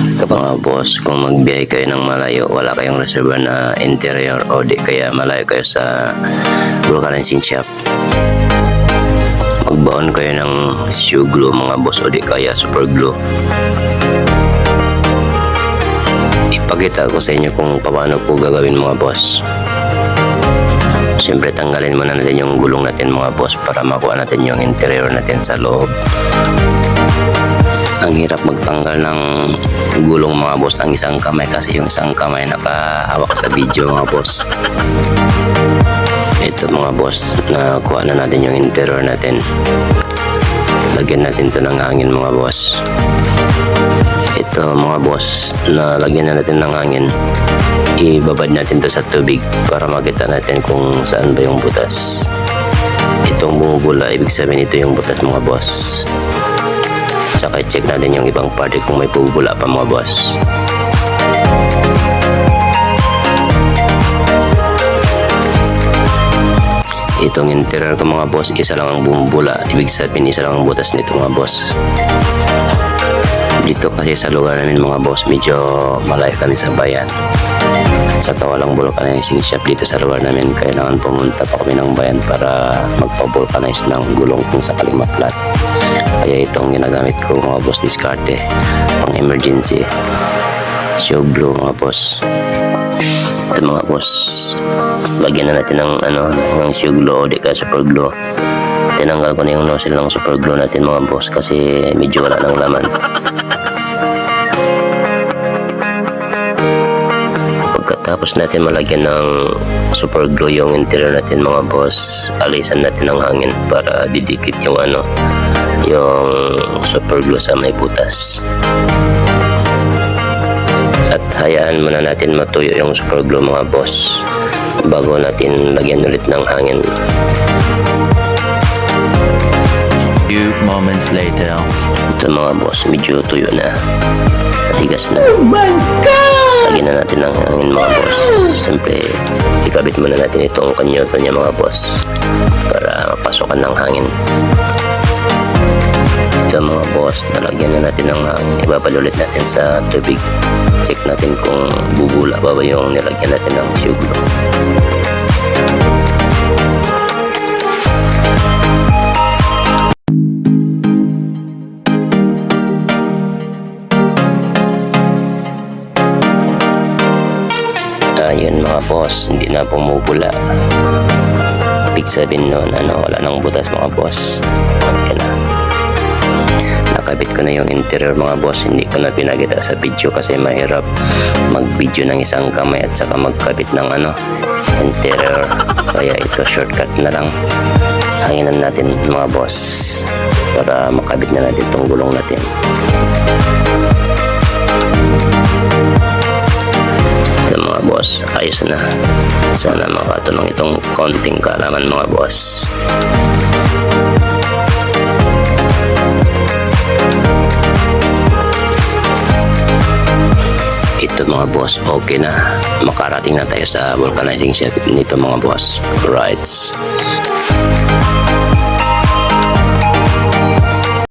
Mga boss, kung magbiyahe kayo ng malayo, wala kayong reservoir na interior o di kaya malayo kayo sa vulcanizing shop, magbaon kayo ng shoe glue mga boss o di kaya super glue. Ipakita ko sa inyo kung paano ko gagawin mga boss. Siyempre tanggalin muna natin yung gulong natin mga boss para makuha natin yung interior natin sa loob. Ang hirap magtanggal ng gulong mga boss ng isang kamay kasi yung isang kamay nakahawak sa video mga boss. Ito mga boss, nakuha na natin yung interior natin. Lagyan natin to ng hangin mga boss. Ito mga boss, nalagyan na natin ng hangin. Ibabad natin to sa tubig para makita natin kung saan ba yung butas. Itong bumubula, ibig sabihin ito yung butas mga boss. Tsaka i-check natin yung ibang parte kung may bubula pa mga boss. Itong interior ko mga boss, isa lang ang bumubula. Ibig sabihin isa lang ang butas nito mga boss. Dito kasi sa lugar namin mga boss, medyo malayo kami sa bayan. At saka walang vulcanizing shop dito sa lugar namin. Kailangan pumunta pa kami ng bayan para magpa-vulcanize ng gulong kung sakaling maplat. Kaya itong ginagamit ko mga boss, diskarte pang emergency. Shoe glue mga boss. Ito mga boss, lagyan na natin ng shoe glue o di kaya super glue. Tinanggal ko na yung nozzle ng super glue natin mga boss kasi medyo wala ng laman. Pagkatapos natin malagyan ng super glue yung interior natin mga boss, alisan natin ng hangin para didikit yung yung super glue sa may butas. At hayaan muna natin matuyo yung super glue mga boss bago natin lagyan ulit ng hangin. Few moments later. Ito mga boss, medyo tuyo na. Matigas na. Oh my God! Lagyan na natin ng hangin mga boss. Siyempre, ikabit muna natin itong kanyoto niya mga boss para mapasokan ng hangin. Ito mga boss, nalagyan na natin ng hangin. Ibabal ulit natin sa tubig. Check natin kung bubula ba yung nilagyan natin ng shoe glue. Ayun mga boss, hindi na bumubula. Ibig sabihin nun, wala nang butas mga boss. Okay na. Nakabit ko na yung interior mga boss. Hindi ko na pinakita sa video kasi mahirap mag-video ng isang kamay at saka magkabit ng interior. Kaya ito shortcut na lang. Hanginan natin mga boss para makabit na natin itong gulong natin. Ito mga boss, ayos na. Sana makatulong itong konting kaalaman mga boss. Ito mga boss, okay na. Makarating na tayo sa vulcanizing shop nito mga boss. Right.